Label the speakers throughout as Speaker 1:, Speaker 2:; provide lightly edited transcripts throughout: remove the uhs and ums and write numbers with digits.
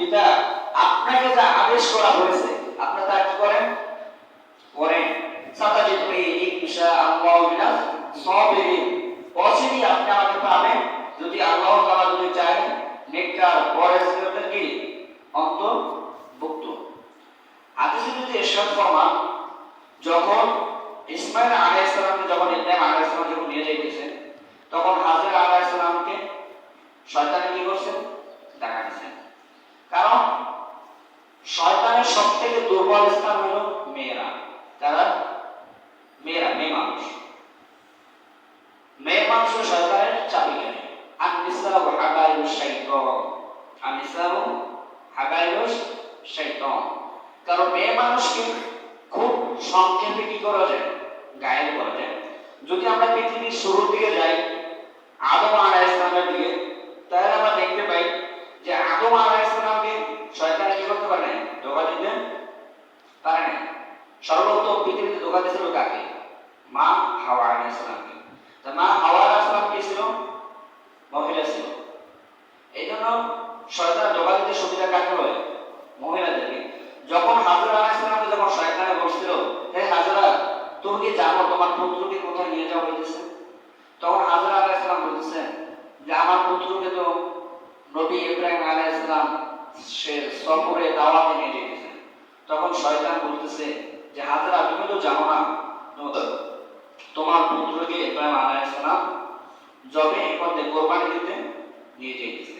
Speaker 1: পিতা আপনাকে যা আদেশ করা হয়েছে আপনি তা কি করেন করেন। সাতাজিদুনি ইনশাআল্লাহ মিনাস সাবিরিন, অচিরেই আপনি আমাকে পাবেন যদি আল্লাহ তাআলা যদি চায় নেককার পরহেজগারদের কি অন্তর্ভুক্ত। হাদিসে যদি ইরশাদ ফরমান যখন ইসমাঈল আলাইহিস সালামকে যখন ইব্রাহিম আলাইহিস সালাম যখন নিয়ে যাইতেছেন তখন হাজরা আলাইহিস সালামকে শয়তান কি করছেন দেখা দিয়েছেন। কারণ শয়তানের সবথেকে দুর্বল স্থান হলো মেয়েরা। তারা মেয়েরা মেয়ে মানুষ, মেয়ে মানুষের শয়তানের চাবিকাঠি। আন-নিসাউ হাবাইলুশ শাইতান, আন-নিসাউ হাবাইলুশ শাইতান। কারণ মেয়ে মানুষকে খুব সংক্ষেপে কি করা যায় গায়েব করা যায়। যদি আমরা পৃথিবীর শুরুর দিকে যাই আদম আলাইহিস সালামের দিকে, তাহলে আমরা দেখতে পাই যে আদম আলাইহিস সালামকে শয়তান কি করতে পারে না, ধোঁকা দিতে পারে না। সর্বপ্রথম পৃথিবীতে ধোঁকা দিয়েছিল কাকে? মা হাওয়া আলাইহিস সালামকে। তা মা হাওয়া আলাইহিস সালাম কি ছিল? মহিলা ছিল। এই জন্য শয়তান ধোঁকা দিতে সুবিধা কাকে হয়? মহিলাদেরকে। যখন হাজরা আলাইহিস সালামকে যখন শয়তানে বলছিল হে হাজরা তুমি কি জানো তোমার পুত্রকে কোথায় নিয়ে যাওয়া হয়েছে? তখন হাজরা আলাইহিস সালাম বলতেছেন যে আমার পুত্রকে তো নবী ইব্রাহিম আলাইহিস সালাম সে সফরে দাওয়াতে নিয়ে যেতেছেন। তখন শয়তান বলতেছে যে হাজরা তুমি তো জানো না তোমার পুত্রকে ইব্রাহিম আলাইহিস সালাম জবে করতে কুরবানি দিতে নিয়ে যেতেছে।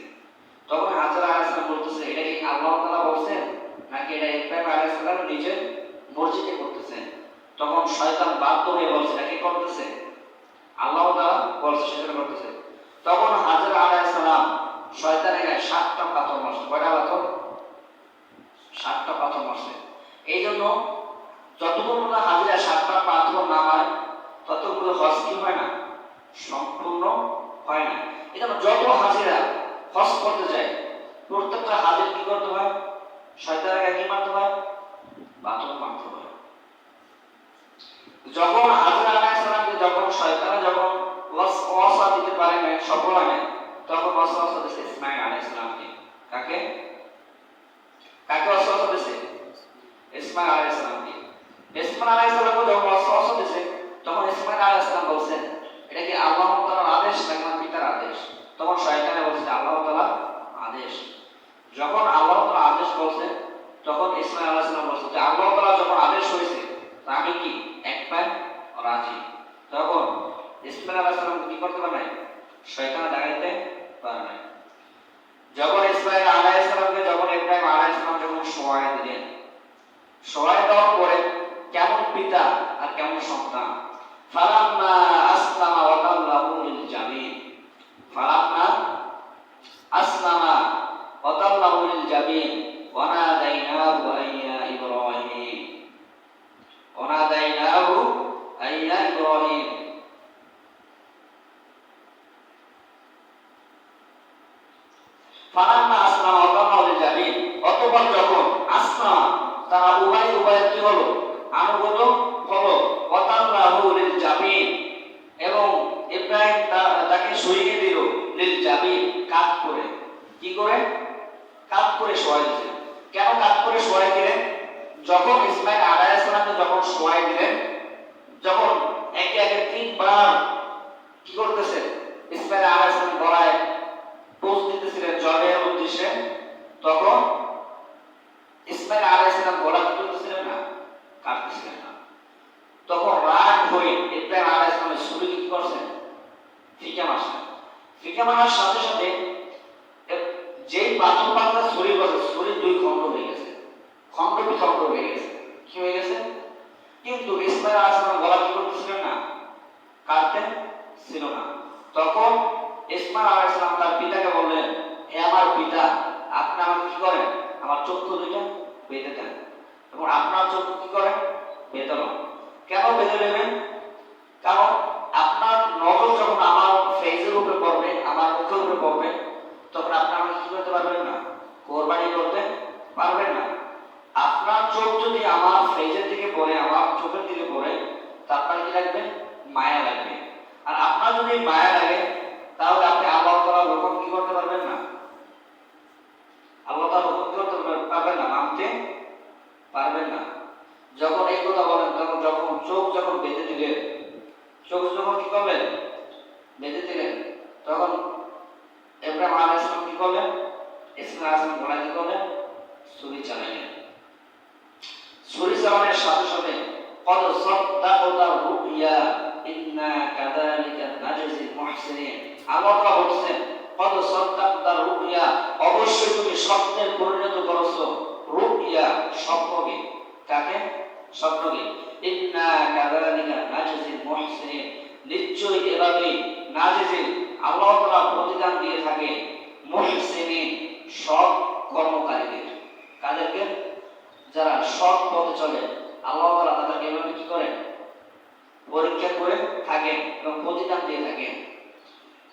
Speaker 1: তখন হাজরা আলাইহিস সালাম বলতেছে এটা কি আল্লাহ তাআলা বলেন নাকি এটা ইব্রাহিম আলাইহিস সালাম নিজের মর্জিতে করতেছেন? তখন শয়তান বাধ্য হয়ে বলছে এটা কি করতেছে? আল্লাহ তাআলা বলছে সেটা করতেছে। তখন হাজরা আলাইহিস সালাম শয়তানের গায়ে 7টা পাথর মারছে। কয়টা পাথর? 7টা পাথর মারছে। এই জন্য যতক্ষণ না হাজরা 7টা পাথর না মারে ততক্ষণ হজ কি হয় না, সম্পূর্ণ হয় না। এই জন্য যত হাজিরা হজ করতে যায় প্রত্যেকটা হাজির কি করতে হয়? শয়তানের গায়ে কি মারতে হয়? পাথর মারতে হয়। যখন হাজরা আলাইহিস সালামকে যখন শয়তান যখন ওয়াসওয়াসা দিতে পারে না, সফল হয় না, তখন ওয়াসওয়াসা দিয়েছে ইসমাঈল আলাইহিস সালামকে। কাকে কাকে ওয়াসওয়াসা দিয়েছে? ইসমাঈল আলাইহিস সালামকে। ইসমাঈল আলাইহিস সালামকে যখন ওয়াসওয়াসা দিয়েছে তখন ইসমাঈল আলাইহিস সালাম বলছেন এটা কি আল্লাহ তাআলার আদেশ নাকি আমার পিতার আদেশ? তখন শয়তানে বলছে আল্লাহ তাআলার আদেশ। যখন আল্লাহ তাআলা আদেশ বলছে তখন ইসমাঈল আলাইহিস সালাম বলছে যে আল্লাহ তাআলা যখন আদেশ হয়েছে তা আমি কি এক পায়ে রাজি। তখন ইসমাঈল আলাইহিস সালাম কি করতে পারে না, শয়তান দাঁড়াইতে পারে না। যখন ইসমাঈল আলাইহিস সালামকে যখন ইব্রাহিম আলাইহিস সালাম যখন শোয়ায় দিলেন, শোয়ায় দেওয়ার পরে কেমন পিতা আর কেমন সন্তান। ফালাম্মা আসলামা ওয়া তাল্লাহু লিল জাবিন, ফালাম্মা আসলামা ওয়া তাল্লাহু লিল জাবিন ওয়া নাদাইনাহু আইয়া ইব্রাহিম, ওয়া নাদাইনাহু আইয়া ইব্রাহিম। ফালাম্মা আসলামা ওয়া তাল্লাহু লিল জাবিন, অতঃপর যখন আসলামা তারা উভয় কি হলো, আনুগত হলো, ওয়া তাল্লাহু লিল জাবিন এবং ইব্রাহিম তাকে সরিয়ে দিল লিল জাবিন কাত করে। কি করে? কাত করে শোয়াই দিলেন। কেন কাত করে শোয়াই দিলেন? যখন ইসমাঈল আলাইহিস সালামকে যখন শোয়াই দিলেন, যখন একে একে 3বার কি করতেছে ইসমাঈল আলাইহিস সালাম গলায় পোঁছ দিতেছিলেন জবের উদ্দেশ্যে, তখন ইসমাঈল আলাইহিস সালাম গলা কি করতেছিলেন না, কাটতেছিলেন না। তখন রাগ হয়ে ইব্রাহিম আলাইহিস সালামের ছুরি কি করছেন, ফিকে মারছেন। ফিকে মারার সাথে সাথে যেই পাথর পাতলা ছুরি বসে ছুরি 2 খণ্ড হয়ে গেছে, খণ্ড বিখণ্ড হয়ে গেছে। কি হয়ে গেছে? কিন্তু ইসমাঈল আলাইহিস সালাম গলা কি করতেছিলেন না, কাটতেন ছিল না। তখন ইসমাঈল আলাইহিস সালাম তার পিতাকে বললেন হে আমার পিতা আপনি আমাকে কি করেন, আমার চক্ষু দুইটা বেঁধে দেন এবং আপনার চক্ষু কি করেন, বেঁধে নেন। কেন বেঁধে নেবেন? কারণ আপনার নজর যখন আমার ফেজের উপরে পড়বে, আমার মুখের উপরে পড়বে, তখন আপনি আমাকে কি করতে পারবেন না, কোরবানি করতে পারবেন না। আপনার চোখ যদি আমার ফেজের দিকে পড়ে, আমার চোখের দিকে পড়ে, তারপরে কি লাগবে, মায়া লাগবে। আর আপনার যদি মায়া লাগে তাহলে আপনি আল্লাহ তাআলার হুকুম কি করতে পারবেন না, আল্লাহ তাআলার হুকুম বিসমিল্লাহির বলা কি করলেন? ছুরি চালাইলেন। ছুরি চালানোর সাথে সাথে কদ সাদ্দাকা রুইয়া ইন্না কাযালিকা নাজজিল মুহসিনিন। আল্লাহ তাআলা বলেন কদ সাদ্দাকা রুইয়া, অবশ্যই তুমি সত্যে পরিণত করেছো রুইয়া, স্বপ্নকে। কাকে? স্বপ্নকে। ইন্না কাযালিকা নাজজিল মুহসিনিন, নিশ্চয়ই এভাবে নাজজিল আল্লাহ তাআলা প্রতিদান দিয়ে থাকে মুহসিনিন, সৎ কর্মকারীদের। কাদেরকে? যারা সৎ পথে চলে আল্লাহ তাআলা তাদেরকে এভাবে কি করেন? পরীক্ষা করে থাকেন এবং প্রতিদান দিয়ে থাকেন।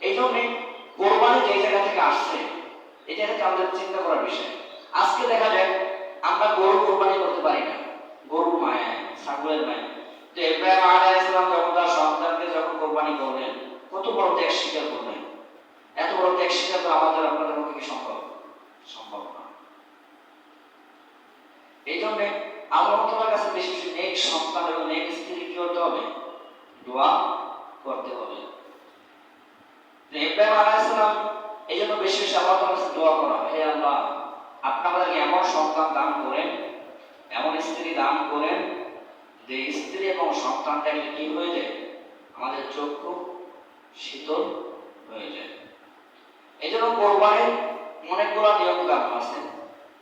Speaker 1: এই জন্য কোরবানি যে জায়গা থেকে আসছে এটা থেকে আমাদের চিন্তা করার বিষয়। আজকে দেখা যায় আমরা গরু কোরবানি করতে পারি না, গরুর মায়া, ছাগলের মায়া। তো ইব্রাহিম আলাইহিস সালাম যখন তার সন্তানকে যখন কোরবানি করলেন, কত বড় ত্যাগ স্বীকার করলেন। এত বড় ত্যাগ স্বীকার করা আমাদের আপনাদের পক্ষে কি সম্ভব? সম্ভব না। এই জন্য আল্লাহ তাআলার কাছে বেশি বেশি নেক সন্তান এবং নেক স্ত্রী কি করতে হবে? দোয়া করতে হবে। ইব্রাহিম আলাইহিস সালাম এই জন্য বেশি বেশি আল্লাহ তাআলার কাছে দোয়া করা, হে আল্লাহ, আপনি আমাদেরকে এমন সন্তান দান করেন, এমন স্ত্রী দান করেন যে স্ত্রী এবং সন্তান দেখলে কি হয়ে যায়? আমাদের চক্ষু শীতল হয়ে যায়। এই জন্য কোরবানির অনেকগুলো নিয়ম কানুন আছে।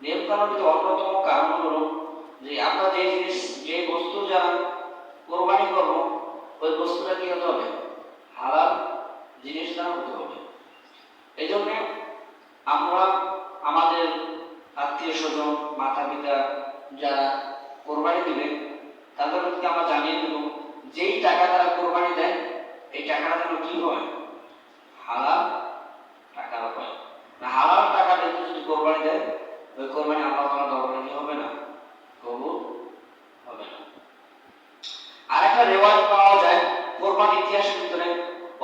Speaker 1: নিয়ম কানুনের ভিতরে অন্যতম কারণ হলো যে আমরা যে জিনিস, যে বস্তু যারা কোরবানি করবো ওই বস্তুটা কি হতে হবে? হালাল জিনিস দ্বারা হতে হবে। এই জন্য আমরা আমাদের আত্মীয় স্বজন, মাতা পিতা যারা কোরবানি দিবে তাদেরকে আমরা জানিয়ে দেব যেই টাকা তারা কোরবানি দেয় এই টাকাটা যেন কি হয়? হালাল টাকা হয়। হালাল টাকা দিয়ে যদি কোরবানি দেয় ওই কোরবানি আল্লাহ তাআলার দরবারে কি হবে না? কবুল হবে না। আরেকটা রিওয়ায়াত পাওয়া যায় কোরবানির ইতিহাসের ভিতরে।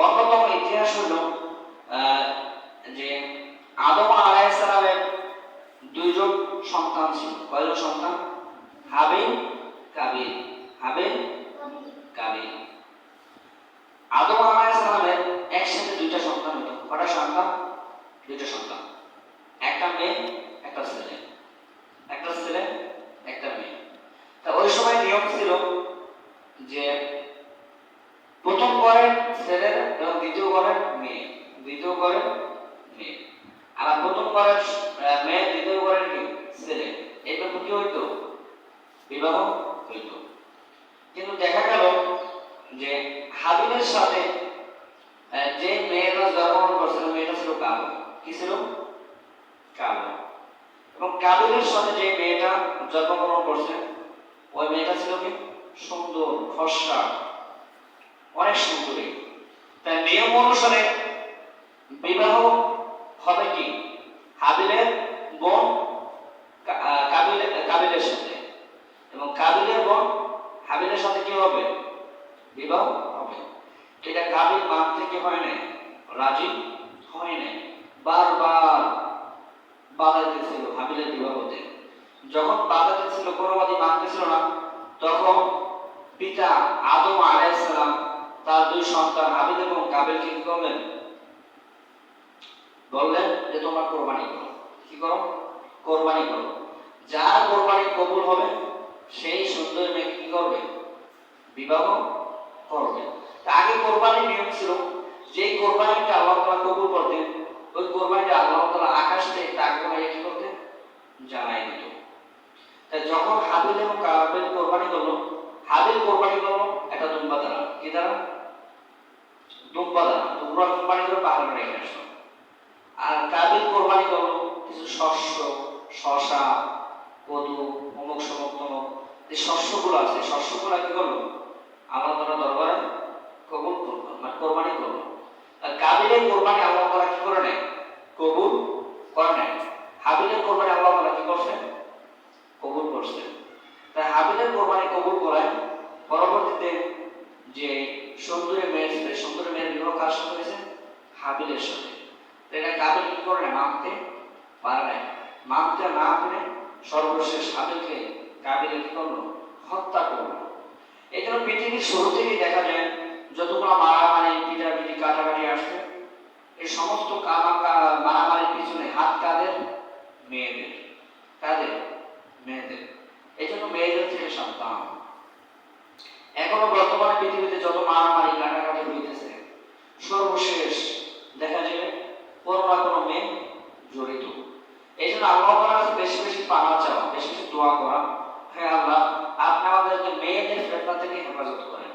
Speaker 1: অন্যতম ইতিহাস হলো যে আদম আলাইহিস সালামের দুইজন সন্তান ছিল। কয়জন সন্তান? হাবিল, কাবিল। হাবিল, কাবিল। আদম আলাইহিস সালামের একসাথে দুইটা সন্তান হতো। কয়টা সন্তান? দুইটা সন্তান, একটা মেয়ে একটা ছেলে। একটা ছেলে একটা মেয়ে। তা ওই সময় নিয়ম ছিল যে প্রথম ঘরের ছেলের এবং দ্বিতীয় ঘরের মেয়ে, দ্বিতীয় ঘরের মেয়ে। আর প্রথম ঘরের মেয়ে, দ্বিতীয় ঘরের কি ছেলে, এইরকম কি হইতো? বিবাহ হইতো। কিন্তু দেখা গেল যে হাবিলের সাথে যে মেয়েটা জন্মগ্রহণ করছিল মেয়েটা ছিল কালো। কি ছিল? কালো। এবং কাবিলের সাথে যে মেয়েটা জন্মগ্রহণ করছে ওই মেয়েটা ছিল কি? সুন্দর, ফর্সা, অনেক সুন্দরী। তাই নিয়ম অনুসারে বিবাহ হবে কি? হাবিলের বোন কাবিলের সাথে, এবং কাবিলের বোন হাবিলের সাথে কি হবে? বিবাহ হবে। এটা কাবিল মানতে কি হয় নাই? রাজি হয় নাই। বারবার বাধা দিয়েছিল হাবিলের বিবাহতে। যখন বাধা দিয়েছিল, কোনোবাদী মানতেছিল না, তখন পিতা আদম আলাইহিস সালাম তার দুই সন্তান হাবিল এবং কাবিলকে কি করলেন? বললেন যে তোমরা কোরবানি করো। কি করো? কোরবানি করো। যার কোরবানি কবুল হবে সেই সুন্দর মেয়েকে কি করবে? বিবাহ করবে। আগে কোরবানির নিয়ম ছিল যে কোরবানিটা আল্লাহ তাআলা কবুল করতেন ওই কোরবানিটা আল্লাহ তাআলা আকাশ থেকে তাকে কি করতেন? জানাই দিত। তাই যখন হাবিল এবং কাবিল কোরবানি করলো, হাবিল কোরবানি করলো একটা দুম্বা দ্বারা। কি দ্বারা? দুম্বা দ্বারা। দুম্বা কোরবানি করে পাহাড়ে রেখে আসলো। আর কাবিল কোরবানি করলো কিছু শস্য, শশা, কদু, অমুক সমুক তমুক যে শস্যগুলো আছে শস্যগুলো কি করলো? আল্লাহ তাআলার দরবারে কবুল করলো, মানে কোরবানি করলো। আর কাবিলের কোরবানি আল্লাহ তাআলা কি করে নেয়? কবুল করে নেয়। হাবিলের কোরবানি আল্লাহ তাআলা কি করছেন? কবুল করছেন। তাই হাবিলের কোরবানি কবুল করায় পরবর্তীতে যে সুন্দরী মেয়ের ছেলে, সুন্দরী মেয়ের বিবাহ কার সাথে হয়েছে? হাবিলের সাথে। এটা কাবিল কি করে না? মানতে পারে নাই। মানতে না পেরে সর্বশেষ হাবিলকে কাবিল কি করলো? হত্যা করলো। এই জন্য পৃথিবীর শুরু থেকেই দেখা যায় যতগুলো মারামারি, পিটাপিটি, কাটাকাটি আসছে এই সমস্ত মারামারির পিছনে হাত কাদের? মেয়েদের। কাদের? মেয়েদের। এই জন্য মেয়েদের থেকে সাবধান। এখনো বর্তমানে পৃথিবীতে যত মারামারি কাটাকাটি হইতেছে, সর্বশেষ দেখা যাবে কোনো না কোনো মেয়ে জড়িত। এই জন্য আল্লাহ তাআলার কাছে বেশি বেশি পানা চাওয়া, বেশি বেশি দোয়া করা, হে আল্লাহ আপনি আমাদেরকে মেয়েদের ফিতনা থেকে হেফাজত করেন।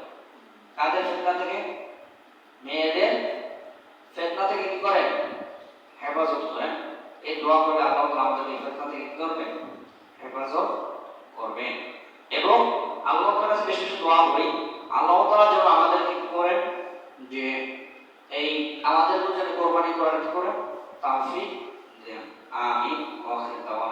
Speaker 1: কাদের ফিতনা থেকে? মেয়েদের ফিতনা থেকে কি করেন? হেফাজত করেন। এই দোয়া করলে আল্লাহ তাআলা আমাদেরকে ফিতনা থেকে কি করবেন? হেফাজত করবেন। এবং আল্লাহ তাআলার কাছে বেশি বেশি দোয়া করি, আল্লাহ তাআলা যেন আমাদেরকে কি করেন, যে এই আমাদের যেন কোরবানি করার কি করেন তৌফিক দেন। আমিন। ওয়া আখির দাওয়ানা।